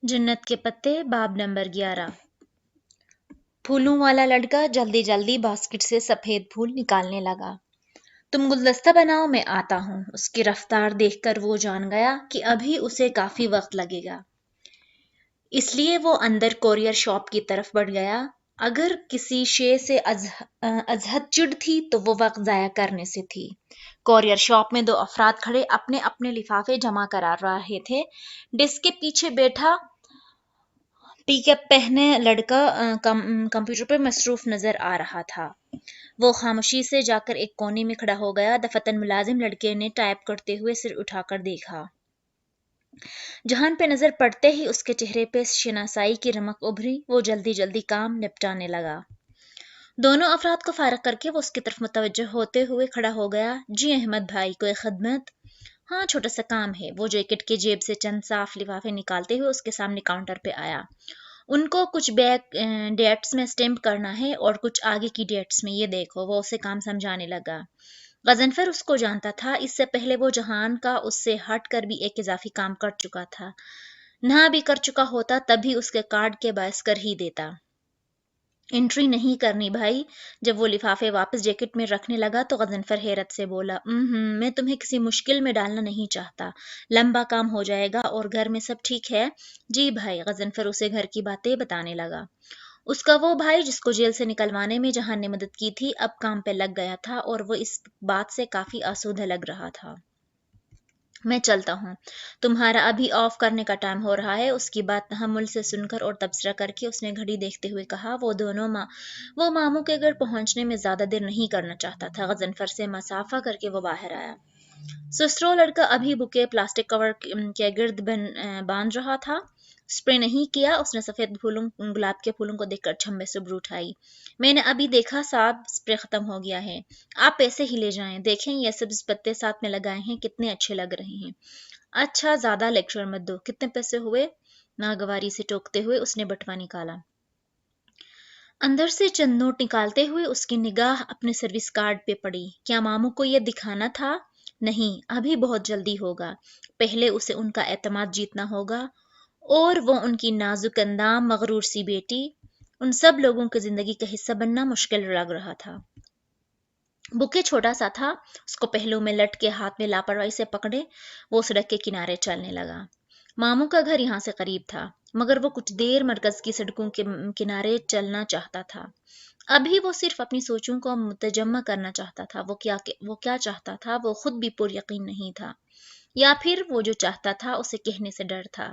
जन्नत के पत्ते बाब नंबर 11। फूलों वाला लड़का जल्दी जल्दी बास्केट से सफेद फूल निकालने लगा। तुम गुलदस्ता बनाओ, मैं आता हूँ। उसकी रफ्तार देखकर वो जान गया कि अभी उसे काफी वक्त लगेगा, इसलिए वो अंदर कोरियर शॉप की तरफ बढ़ गया। अगर किसी शे से अजहद चिढ़ थी तो वो वक्त जाया करने से थी। कोरियर शॉप में दो अफराद खड़े अपने अपने लिफाफे जमा करा रहे थे। डेस्क के पीछे बैठा टी कैप पहने लड़का कंप्यूटर पर मसरूफ नजर आ रहा था। वो खामोशी से जाकर एक कोने में खड़ा हो गया। दफतन मुलाजिम लड़के ने टाइप करते हुए सिर उठाकर देखा। जहान पे नजर पड़ते ही उसके चेहरे पे शनासाई की रमक उभरी। वो जल्दी जल्दी काम निपटाने लगा। दोनों अफराद को फारग करके वो उसकी तरफ मुतवज्जो होते हुए खड़ा हो गया। जी अहमद भाई, कोई खदमत? हाँ, छोटा सा काम है। वो जैकेट की जेब से चंद साफ लिफाफे निकालते हुए उसके सामने काउंटर पे आया। उनको कुछ बैक डेट्स में स्टैम्प करना है और कुछ आगे की डेट्स में, ये देखो। वो उसे काम समझाने लगा। गजनफर उसको जानता था। इससे पहले वो जहान का उससे हट कर भी एक इजाफी काम कर चुका था। ना भी कर चुका होता तब भी उसके कार्ड के बायस कर ही देता। एंट्री नहीं करनी भाई। जब वो लिफाफे वापस जैकेट में रखने लगा तो गजनफर हैरत से बोला, मैं तुम्हें किसी मुश्किल में डालना नहीं चाहता। लंबा काम हो जाएगा। और घर में सब ठीक है? जी भाई। गजनफर उसे घर की बातें बताने लगा। उसका वो भाई जिसको जेल से निकलवाने में जहान ने मदद की थी, अब काम पे लग गया था और वो इस बात से काफी आसूदा लग रहा था। मैं चलता हूँ, तुम्हारा अभी ऑफ करने का टाइम हो रहा है। उसकी बात तहम्मुल से सुनकर और तबसरा करके उसने घड़ी देखते हुए कहा। वो मामू के घर पहुंचने में ज्यादा देर नहीं करना चाहता था। गजनफर से मसाफा करके वो बाहर आया। सुसरो लड़का अभी बुके प्लास्टिक कवर के गिर्द बांध रहा था। स्प्रे नहीं किया उसने। सफेद फूलों गुलाब के फूलों को देखकर छम्बे से उबर उठाई। मैंने अभी देखा साहब, स्प्रे खत्म हो गया है। आप पैसे ही ले जाएं। देखें ये सब्ज पत्ते साथ में लगाए हैं, कितने अच्छे लग रहे हैं। अच्छा, ज्यादा लेक्चर मत दो। कितने पैसे हुए? नागवारी से टोकते हुए उसने बटवा निकाला। अंदर से चंद नोट निकालते हुए उसकी निगाह अपने सर्विस कार्ड पे पड़ी। क्या मामू को यह दिखाना था? नहीं, अभी बहुत जल्दी होगा। पहले उसे उनका एतमाद जीतना होगा। और वो उनकी नाजुक अंदाम मगरूर सी बेटी, उन सब लोगों की जिंदगी का हिस्सा बनना मुश्किल लग रहा था। बुके छोटा सा था। उसको पहलू में लट के हाथ में लापरवाही से पकड़े वो सड़क के किनारे चलने लगा। मामू का घर यहाँ से करीब था, मगर वो कुछ देर मरकज की सड़कों के किनारे चलना चाहता था। अभी वो सिर्फ अपनी सोचों को मुतजम्मा करना चाहता था। वो क्या चाहता था वो खुद भी पुर यकीन नहीं था, या फिर वो जो चाहता था उसे कहने से डर था।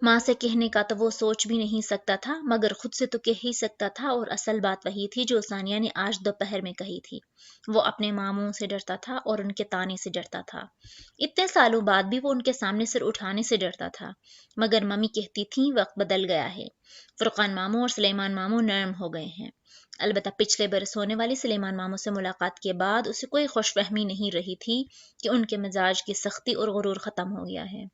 माँ से कहने का तो वो सोच भी नहीं सकता था, मगर खुद से तो कह ही सकता था। और असल बात वही थी जो सानिया ने आज दोपहर में कही थी। वो अपने मामू से डरता था और उनके ताने से डरता था। इतने सालों बाद भी वो उनके सामने सिर उठाने से डरता था। मगर मम्मी कहती थी वक्त बदल गया है। फुरकान मामू और सुलेमान मामू नरम हो गए हैं। अलबत्ता पिछले बरस होने वाली सुलेमान मामू से मुलाकात के बाद उसे कोई खुशफहमी नहीं रही थी कि उनके मिजाज की सख्ती और गुरूर खत्म हो गया है।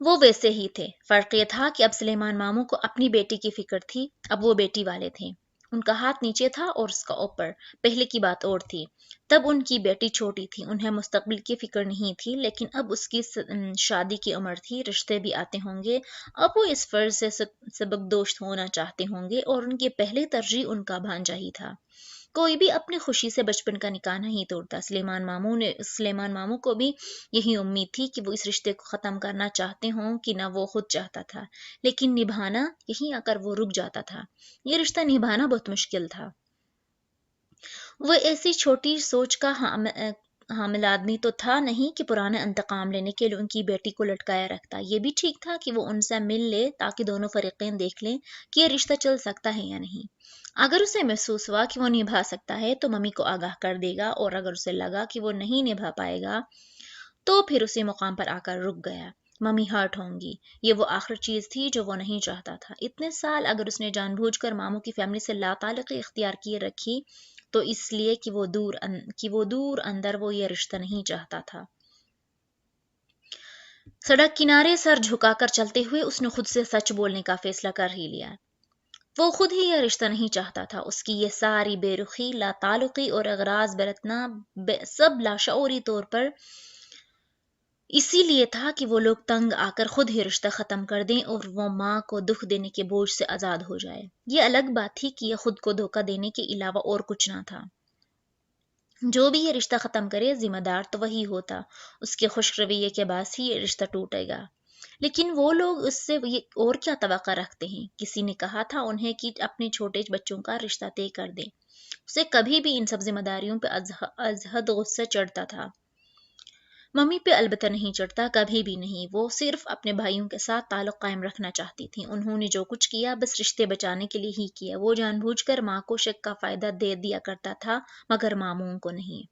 वो वैसे ही थे। फर्क ये था कि अब सुलेमान मामू को अपनी बेटी की फिक्र थी। अब वो बेटी वाले थे। उनका हाथ नीचे था और उसका ऊपर। पहले की बात और थी। तब उनकी बेटी छोटी थी, उन्हें मुस्तकबिल की फिक्र नहीं थी। लेकिन अब उसकी शादी की उम्र थी, रिश्ते भी आते होंगे। अब वो इस फर्ज से सबकदोश होना चाहते होंगे और उनकी पहली तरजीह उनका भांजा ही था। कोई भी अपनी खुशी से बचपन का निकाह नहीं तोड़ता। सुलेमान मामू को भी यही उम्मीद थी कि वो इस रिश्ते को ख़त्म करना चाहते हों कि ना वो खुद चाहता था। लेकिन निभाना, यहीं आकर वो रुक जाता था। ये रिश्ता निभाना बहुत मुश्किल था। वो ऐसी छोटी सोच का हामिल आदमी तो था नहीं कि पुराने इंतकाम लेने के लिए उनकी बेटी को लटकाया रखता। ये भी ठीक था कि वो उनसे मिल ले ताकि दोनों फरीकें देख लें कि ये रिश्ता चल सकता है या नहीं। अगर उसे महसूस हुआ कि वो निभा सकता है तो मम्मी को आगाह कर देगा, और अगर उसे लगा कि वो नहीं निभा पाएगा तो फिर उसी मुकाम पर आकर रुक गया। मम्मी हर्ट होंगी, ये वो आखिरी चीज थी जो वो नहीं चाहता था। इतने साल अगर उसने जानबूझकर मामू की फैमिली से लाताल्लुकी इख्तियार किए रखी तो इसलिए कि वो दूर अंदर वो ये रिश्ता नहीं चाहता था। सड़क किनारे सर झुकाकर चलते हुए उसने खुद से सच बोलने का फैसला कर ही लिया। वो खुद ही यह रिश्ता नहीं चाहता था। उसकी ये सारी बेरुखी, लाताल्लुकी और अगराज बरतना सब लाशऊरी तौर पर इसी लिए था कि वो लोग तंग आकर खुद ही रिश्ता ख़त्म कर दें और वो माँ को दुख देने के बोझ से आज़ाद हो जाए। ये अलग बात थी कि यह खुद को धोखा देने के अलावा और कुछ ना था। जो भी ये रिश्ता ख़त्म करे जिम्मेदार तो वही होता, उसके खुश रवैये के बाद ही ये रिश्ता टूटेगा। लेकिन वो लोग उससे ये और क्या तवक्का रखते हैं? किसी ने कहा था उन्हें कि अपने छोटे बच्चों का रिश्ता तय कर दें। उसे कभी भी इन सब जिम्मेदारियों पर अजहद गुस्सा चढ़ता था। मम्मी पे अलबत्ता नहीं चढ़ता, कभी भी नहीं। वो सिर्फ अपने भाइयों के साथ ताल्लुक कायम रखना चाहती थी। उन्होंने जो कुछ किया बस रिश्ते बचाने के लिए ही किया। वो जानबूझकर माँ को शक का फायदा दे दिया करता था, मगर मामूम को नहीं।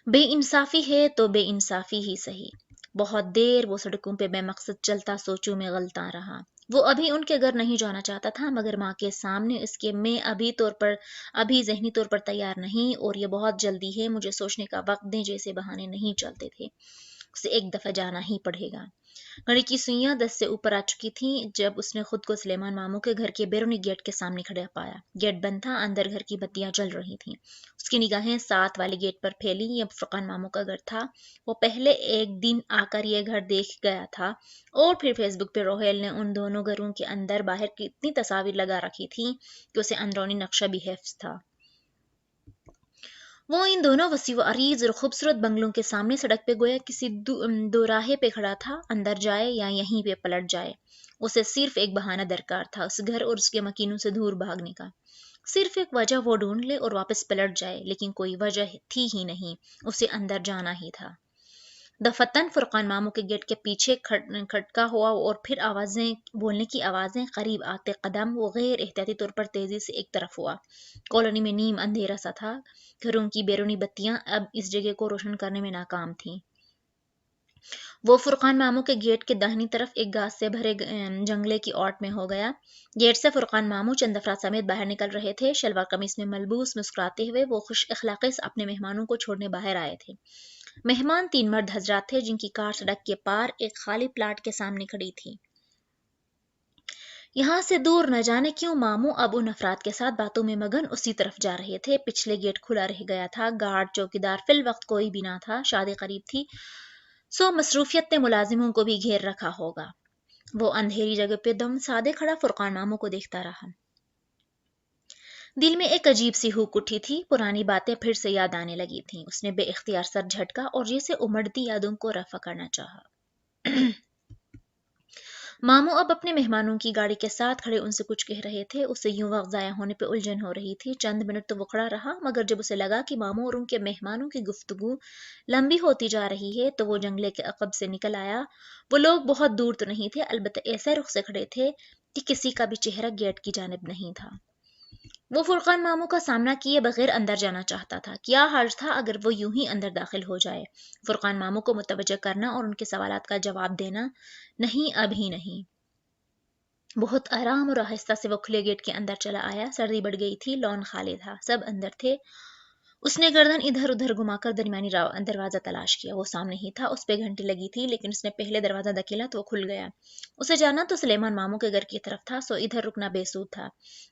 बेइंसाफी है तो बेइंसाफी ही सही। बहुत देर वो सड़कों पे बेमकसद चलता सोचों में गलता रहा। वो अभी उनके घर नहीं जाना चाहता था, मगर माँ के सामने इसके मैं अभी ज़हनी तौर पर तैयार नहीं, और ये बहुत जल्दी है, मुझे सोचने का वक्त दें जैसे बहाने नहीं चलते थे। उसे एक दफ़ा जाना ही पड़ेगा। घड़ी की सुइयां 10 से ऊपर आ चुकी थीं जब उसने खुद को सुलेमान मामू के घर के बैरूनी गेट के सामने खड़ा पाया। गेट बंद था, अंदर घर की बत्तियां जल रही थीं। उसकी निगाहें साथ वाले गेट पर फैली। ये फुरकान मामू का घर था। वो पहले एक दिन आकर ये घर देख गया था, और फिर फेसबुक पे रोहेल ने उन दोनों घरों के अंदर बाहर की इतनी तस्वीर लगा रखी थी कि उसे अंदरूनी नक्शा भी हिफ्ज था। वो इन दोनों वसी व अरीज और खूबसूरत बंगलों के सामने सड़क पे गोया किसी दोराहे पे खड़ा था। अंदर जाए या यहीं पे पलट जाए, उसे सिर्फ एक बहाना दरकार था उस घर और उसके मकीनों से दूर भागने का। सिर्फ एक वजह वो ढूंढ ले और वापस पलट जाए, लेकिन कोई वजह थी ही नहीं। उसे अंदर जाना ही था। दफतन फुरकान मामू के गेट के पीछे खटका हुआ, और फिर बोलने की आवाजें, करीब आते कदम। वो गैर एहतियाती तौर पर तेजी से एक तरफ हुआ। कॉलोनी में नीम अंधेरा सा था। घरों की बैरूनी बत्तियां अब इस जगह को रोशन करने में नाकाम थीं। वो फुरकान मामू के गेट के दाहिनी तरफ एक घास से भरे जंगले की ओट में हो गया। गेट से फुरकान मामू चंद अफराद समेत बाहर निकल रहे थे। शलवार कमीज में मलबूस मुस्कुराते हुए वो खुश अखलाक़ी से अपने मेहमानों को छोड़ने बाहर आए थे। मेहमान 3 मर्द हजरात थे, जिनकी कार सड़क के पार एक खाली प्लाट के सामने खड़ी थी। यहाँ से दूर न जाने क्यों मामू अब उन अफराद के साथ बातों में मगन उसी तरफ जा रहे थे। पिछले गेट खुला रह गया था। गार्ड चौकीदार फिल वक्त कोई भी ना था। शादी करीब थी, सो मसरूफियत ने मुलाजिमों को भी घेर रखा होगा। वो अंधेरी जगह पे दम सादे खड़ा फुरकान मामू को देखता रहा। दिल में एक अजीब सी हुक उठी थी। पुरानी बातें फिर से याद आने लगी थीं। उसने बेइख्तियार सर झटका और जैसे उमड़ती यादों को रफा करना चाहा। मामू अब अपने मेहमानों की गाड़ी के साथ खड़े उनसे कुछ कह रहे थे। उसे यूं वक्त ज़ाया होने पे उलझन हो रही थी। चंद मिनट तो वो खड़ा रहा, मगर जब उसे लगा कि मामू और उनके मेहमानों की गुफ्तगू लंबी होती जा रही है, तो वो जंगले के अकब से निकल आया। वो लोग बहुत दूर तो नहीं थे, अलबत्ता ऐसे रुख से खड़े थे कि किसी का भी चेहरा गेट की जानिब नहीं था। वो फुरकान मामू का सामना किए बगैर अंदर जाना चाहता था। क्या हर्ज था अगर वो यूं ही अंदर दाखिल हो जाए? फुरकान मामू को मुतवज्जो करना और उनके सवालात का जवाब देना, नहीं अभी नहीं। बहुत आराम और आहिस्ता से वो खुले गेट के अंदर चला आया। सर्दी बढ़ गई थी, लॉन खाली था, सब अंदर थे। उसने गर्दन इधर उधर घुमाकर दरमियानी दरवाजा तलाश किया। वो सामने ही था। उस पे घंटी लगी थी, लेकिन उसने पहले दरवाजा धकेला तो वो खुल गया। उसे जाना तो सुलेमान मामू के घर की तरफ था, सो इधर रुकना बेसूद था।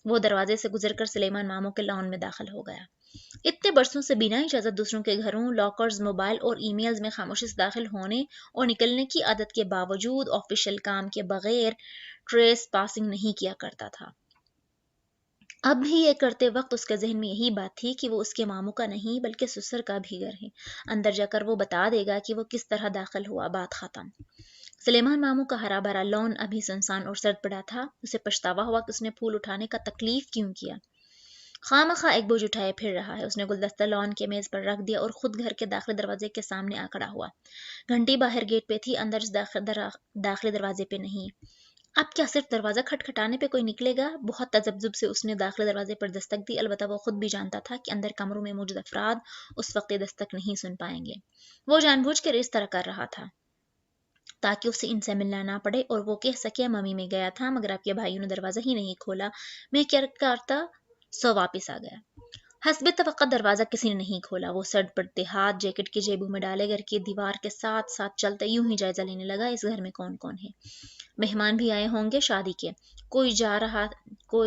वो दरवाजे से गुजरकर सुलेमान मामू के लॉन में दाखिल हो गया। इतने बरसों से बिना इजाजत दूसरों के घरों, लॉकर्स, मोबाइल और ईमेल्स में खामोशी से दाखिल होने और निकलने की आदत के बावजूद ऑफिशियल काम के बगैर ट्रेस पासिंग नहीं किया करता था। अब भी ये करते वक्त उसके जहन में यही बात थी कि वो उसके मामू का नहीं बल्कि ससुर का भी घर है। अंदर जाकर वो बता देगा कि वो किस तरह दाखिल हुआ। बात खत्म। सुलेमान मामू का हरा भरा लॉन अभी सुनसान और सर्द पड़ा था। उसे पछतावा हुआ कि उसने फूल उठाने का तकलीफ क्यों किया। खामखा एक बोझ उठाए फिर रहा है। उसने गुलदस्ता लॉन के मेज पर रख दिया और खुद घर के दाखिली दरवाजे के सामने आ खड़ा हुआ। घंटी बाहर गेट पे थी, अंदर दाखिली दरवाजे पे नहीं। अब क्या सिर्फ दरवाजा खटखटाने पे कोई निकलेगा? बहुत तजब्जुब से उसने दाखिली दरवाजे पर दस्तक दी। अलबत्ता वो खुद भी जानता था कि अंदर कमरों में मौजूद अफराद उस वक्त ये दस्तक नहीं सुन पाएंगे। वो जानबूझकर इस तरह कर रहा था ताकि उसे इनसे मिलना ना पड़े और वो कह सके मम्मी में गया था, मगर आपके भाइयों ने दरवाजा ही नहीं खोला। मैं क्या करता? सो वापिस आ गया। हस्बे तवक्का दरवाज़ा किसी ने नहीं खोला। वो सर पड़ते हाथ जैकेट की जेबों में डाले घर की दीवार के साथ साथ चलते यूं ही जायजा लेने लगा, इस घर में कौन कौन है, मेहमान भी आए होंगे शादी के, कोई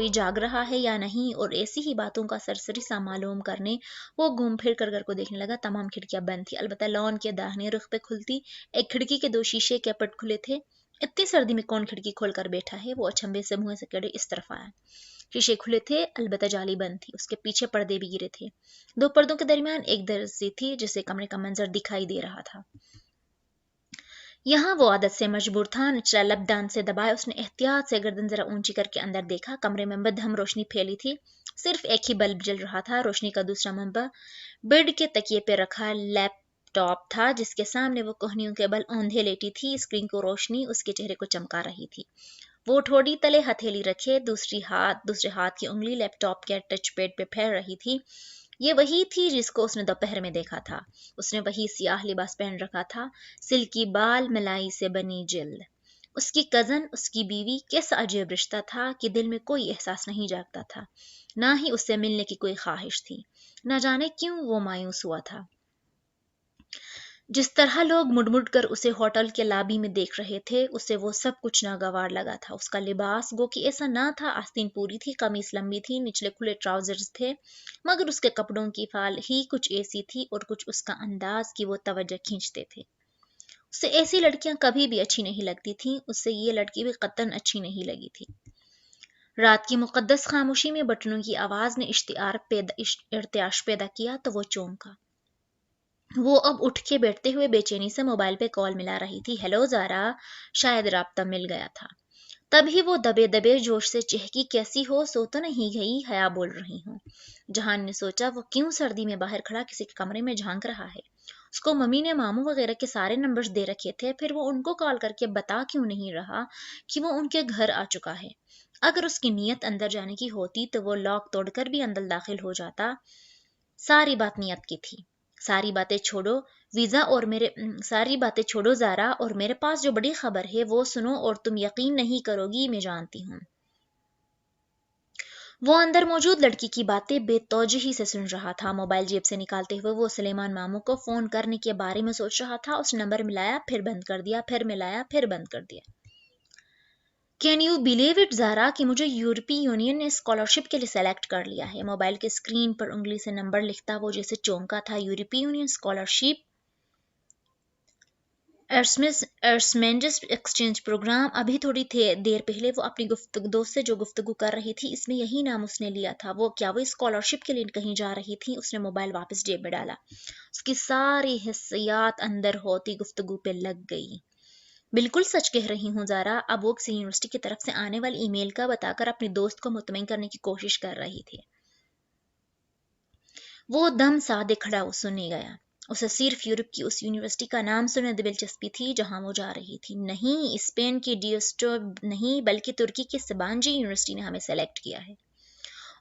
जाग रहा है या नहीं, और ऐसी ही बातों का सरसरी सा मालूम करने वो घूम फिर कर घर को देखने लगा। तमाम खिड़कियां बंद थी, अलबत्ता लॉन के दाहिने रुख पे खुलती एक खिड़की के दो शीशे के पट खुले थे। इतनी सर्दी में कौन खिड़की खोल कर बैठा है? वो अचंभे से मुंह से कड़े इस तरफ आया। शीशे खुले थे, अलबत्ता जाली बंद थी, उसके पीछे पर्दे भी गिरे थे। दो पर्दों के दरमियान एक दरजी थी जिससे कमरे का मंजर दिखाई दे रहा था। यहाँ वो आदत से मजबूर था। निचला लब दान से दबाए उसने एहतियात से गर्दन जरा ऊंची करके अंदर देखा। कमरे में मध्यम रोशनी फैली थी, सिर्फ एक ही बल्ब जल रहा था। रोशनी का दूसरा मंबा बेड के तकिए पे रखा लैपटॉप था जिसके सामने वो कोहनियों के बल औंधे लेटी थी। स्क्रीन को रोशनी उसके चेहरे को चमका रही थी। वो ठोड़ी तले हथेली रखे दूसरे हाथ की उंगली लैपटॉप के टच पैड पे फेर रही थी। ये वही थी जिसको उसने दोपहर में देखा था। उसने वही सियाह लिबास पहन रखा था, सिल्की बाल, मलाई से बनी जिल्द। उसकी कजन, उसकी बीवी, कैसा अजीब रिश्ता था कि दिल में कोई एहसास नहीं जागता था, ना ही उससे मिलने की कोई ख्वाहिश थी। न जाने क्यों वो मायूस हुआ था। जिस तरह लोग मुड़ कर उसे होटल के लॉबी में देख रहे थे, उसे वो सब कुछ नागवार लगा था। उसका लिबास गो कि ऐसा ना था, आस्तीन पूरी थी, कमीज लंबी थी, निचले खुले ट्राउजर्स थे, मगर उसके कपड़ों की फाल ही कुछ ऐसी थी और कुछ उसका अंदाज कि वो तवज्जो खींचते थे। उससे ऐसी लड़कियां कभी भी अच्छी नहीं लगती थीं, उससे ये लड़की भी कतन अच्छी नहीं लगी थी। रात की मुकद्दस खामोशी में बटनों की आवाज ने इर्त्याश पैदा किया तो वो चौंका। वो अब उठ के बैठते हुए बेचैनी से मोबाइल पे कॉल मिला रही थी। हेलो ज़ारा, शायद राब्ता मिल गया था। तभी वो दबे दबे जोश से चहकी, कैसी हो, सो तो नहीं गई? हया बोल रही हूँ। जहान ने सोचा वो क्यों सर्दी में बाहर खड़ा किसी के कमरे में झांक रहा है। उसको मम्मी ने मामू वगैरह के सारे नंबर्स दे रखे थे, फिर वो उनको कॉल करके बता क्यों नहीं रहा कि वो उनके घर आ चुका है। अगर उसकी नीयत अंदर जाने की होती तो वो लॉक तोड़कर भी अंदर दाखिल हो जाता। सारी बात नियत की थी। सारी बातें छोड़ो सारी बातें छोड़ो ज़ारा, और मेरे पास जो बड़ी खबर है वो सुनो, और तुम यकीन नहीं करोगी, मैं जानती हूँ। वो अंदर मौजूद लड़की की बातें बेतौजही से सुन रहा था। मोबाइल जेब से निकालते हुए वो सुलेमान मामू को फोन करने के बारे में सोच रहा था। उस नंबर मिलाया, फिर बंद कर दिया, फिर मिलाया, फिर बंद कर दिया। Can you believe it Zara कि मुझे यूरोपीय यूनियन ने स्कॉलरशिप के लिए सेलेक्ट कर लिया है। मोबाइल के स्क्रीन पर उंगली से नंबर लिखता वो जैसे चौंका था। यूरोपीय यूनियन स्कॉलरशिप, एर्समेंजस एक्सचेंज प्रोग्राम। अभी थोड़ी देर पहले वो अपनी दोस्त से जो गुफ्तगू कर रही थी, इसमें यही नाम उसने लिया था। वो क्या वो स्कॉलरशिप के लिए कहीं जा रही थी? उसने मोबाइल वापस जेब में डाला। उसकी सारी हिस्सियात अंदर होती गुफ्तगू पे लग गई। बिल्कुल सच कह रही हूँ ज़ारा। अब वो किसी यूनिवर्सिटी की तरफ से आने वाली ईमेल का बताकर अपनी दोस्त को मुतमईन करने की कोशिश कर रही थी। वो दम साधे खड़ा सुनने गया। उसे सिर्फ यूरोप की उस यूनिवर्सिटी का नाम सुनने दिलचस्पी थी जहां वो जा रही थी। नहीं, स्पेन की डियोस्टो नहीं, बल्कि तुर्की की सबांजी यूनिवर्सिटी ने हमें सेलेक्ट किया है,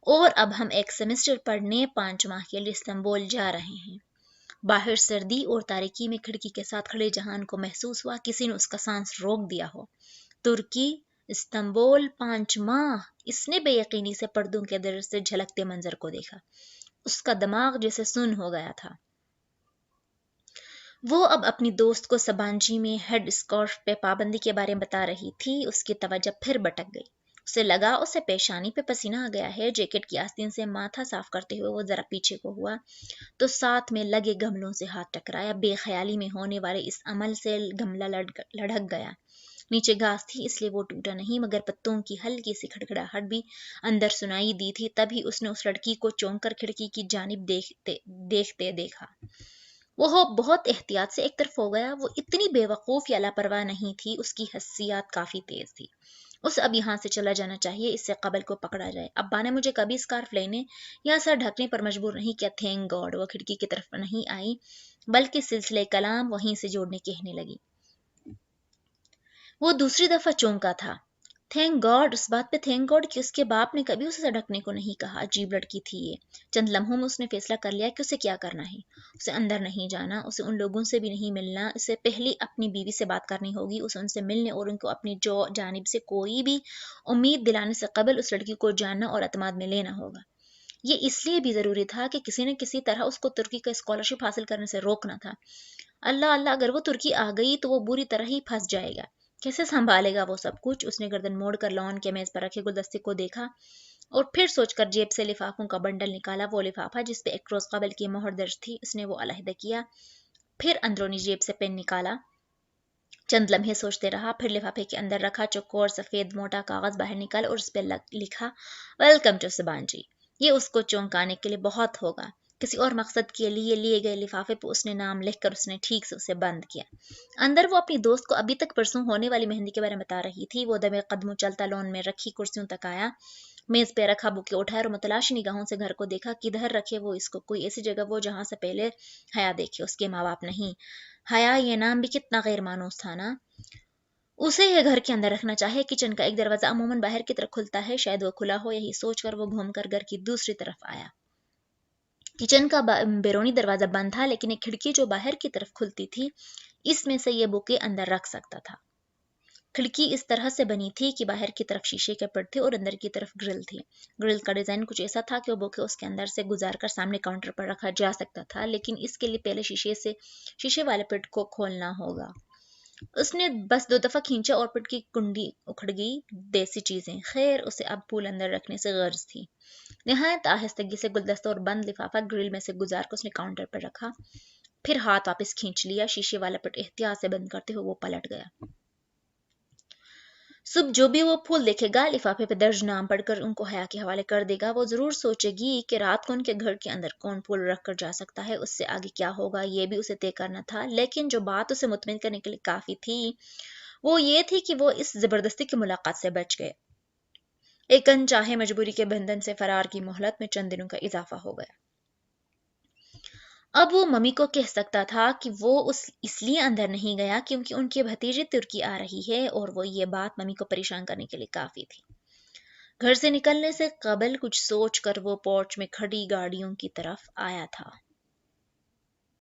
और अब हम एक सेमेस्टर पढ़ने 5 माह के लिए इस्तांबुल जा रहे हैं। बाहर सर्दी और तारीकी में खिड़की के साथ खड़े जहान को महसूस हुआ किसी ने उसका सांस रोक दिया हो। तुर्की, इस्तांबुल, 5 माह। इसने बेयकीनी से पर्दों के दर से झलकते मंजर को देखा। उसका दिमाग जैसे सुन्न हो गया था। वो अब अपनी दोस्त को सबांजी में हेड स्कार्फ पे पाबंदी के बारे में बता रही थी। उसकी तवज्जो फिर भटक गई। उसे लगा उसे पेशानी पे पसीना आ गया है। जैकेट की आस्तीन से माथा साफ करते हुए वो जरा पीछे को हुआ तो साथ में लगे गमलों से हाथ टकराया। बेख्याली में होने वाले इस अमल से गमला लढ़क गया। नीचे घास थी इसलिए वो टूटा नहीं, मगर पत्तों की हल्की सी खड़खड़ाहट भी अंदर सुनाई दी थी। तभी उसने उस लड़की को चौंक कर खिड़की की जानिब देखते देखा। वो बहुत एहतियात से एक तरफ हो गया। वो इतनी बेवकूफ़ या लापरवाह नहीं थी, उसकी हस्सियात काफ़ी तेज थी। उसे अब यहाँ से चला जाना चाहिए, इससे कबल को पकड़ा जाए। अब्बा ने मुझे कभी स्कार्फ लेने या सर ढकने पर मजबूर नहीं किया। थैंक गॉड वो खिड़की की तरफ नहीं आई, बल्कि सिलसिले कलाम वहीं से जोड़ने कहने लगी। वो दूसरी दफा चौंका था। थैंक गॉड, उस बात पे थैंक गॉड कि उसके बाप ने कभी उसे ढकने को नहीं कहा। अजीब लड़की थी ये। चंद लम्हों में उसने फैसला कर लिया कि उसे क्या करना है। उसे अंदर नहीं जाना, उसे उन लोगों से भी नहीं मिलना। उसे पहले अपनी बीवी से बात करनी होगी। उसे उनसे मिलने और उनको अपनी जानिब से कोई भी उम्मीद दिलाने से कबल उस लड़की को जानना और अतमाद में लेना होगा। یہ اس لیے بھی ضروری تھا کہ کسی نہ کسی طرح اس کو ترکی کا اسکالرشپ حاصل کرنے سے روکنا تھا۔ اللہ اللہ، اگر وہ ترکی آ گئی تو وہ بری طرح ہی پھنس جائے گا، کیسے سنبھالے گا وہ سب کچھ؟ اس نے گردن موڑ کر لان کے میز پر رکھے گلدستے کو دیکھا اور پھر سوچ کر جیب سے لفافوں کا بنڈل نکالا۔ وہ لفافہ جس پہ ایک روز قبل کی مہر درج تھی، اس نے وہ علیحدہ کیا، پھر اندرونی جیب سے پین نکالا، چند لمحے سوچتے رہا، پھر لفافے کے اندر رکھا چوکور سفید موٹا کاغذ باہر نکالا اور اس پہ لکھا ویلکم ٹو سبانجی۔ یہ اس کو چونکانے کے لیے بہت ہوگا۔ کسی اور مقصد کے لیے گئے لفافے پہ اس نے نام لکھ کر اس نے ٹھیک سے اسے بند کیا۔ اندر وہ اپنی دوست کو ابھی تک پرسوں ہونے والی مہندی کے بارے میں بتا رہی تھی۔ وہ دمے قدموں چلتا لون میں رکھی کرسیوں تک آیا، میز پہ رکھا بوکے اٹھایا اور متلاشی نگاہوں سے گھر کو دیکھا۔ کدھر رکھے وہ اس کو؟ کوئی ایسی جگہ وہ جہاں سے پہلے حیا دیکھے، اس کے ماں باپ نہیں۔ حیا، یہ نام بھی کتنا غیر مانوس تھا نا۔ اسے یہ گھر کے اندر رکھنا چاہے۔ کچن کا ایک دروازہ عموماً باہر کی طرف کھلتا ہے، شاید وہ کھلا ہو، یہی سوچ کر وہ گھوم کر گھر کی دوسری طرف آیا۔ کچن کا بیرونی دروازہ بند تھا، لیکن ایک کھڑکی جو باہر کی طرف کھلتی تھی، اس میں سے یہ بوکے اندر رکھ سکتا تھا۔ کھڑکی اس طرح سے بنی تھی کہ باہر کی طرف شیشے کے پٹ تھے اور اندر کی طرف گرل تھی۔ گرل کا ڈیزائن کچھ ایسا تھا کہ وہ بوکے اس کے اندر سے گزار کر سامنے کاؤنٹر پر رکھا جا سکتا تھا، لیکن اس کے لیے پہلے شیشے والے پٹ کو کھولنا ہوگا۔ اس نے بس 2 دفعہ کھینچا اور پٹ کی کنڈی اکھڑ گئی۔ دیسی چیزیں، خیر اسے اب پھول اندر رکھنے سے غرض تھی۔ نہایت آہستگی سے گلدستہ اور بند لفافہ گرل میں سے گزار کر اس نے کاؤنٹر پر رکھا، پھر ہاتھ واپس کھینچ لیا۔ شیشے والا پٹ احتیاط سے بند کرتے ہوئے وہ پلٹ گیا۔ صبح جو بھی وہ پھول دیکھے گا، لفافے پہ درج نام پڑھ کر ان کو حیا کے حوالے کر دے گا۔ وہ ضرور سوچے گی کہ رات کو ان کے گھر کے اندر کون پھول رکھ کر جا سکتا ہے، اس سے آگے کیا ہوگا یہ بھی اسے طے کرنا تھا۔ لیکن جو بات اسے مطمئن کرنے کے لیے کافی تھی وہ یہ تھی کہ وہ اس زبردستی کی ملاقات سے بچ گئے۔ ایک انچاہے مجبوری کے بندھن سے فرار کی مہلت میں چند دنوں کا اضافہ ہو گیا۔ اب وہ ممی کو کہہ سکتا تھا کہ وہ اس لیے اندر نہیں گیا کیونکہ ان کی بھتیجی ترکی آ رہی ہے، اور وہ یہ بات ممی کو پریشان کرنے کے لیے کافی تھی۔ گھر سے نکلنے سے قبل کچھ سوچ کر وہ پورچ میں کھڑی گاڑیوں کی طرف آیا تھا۔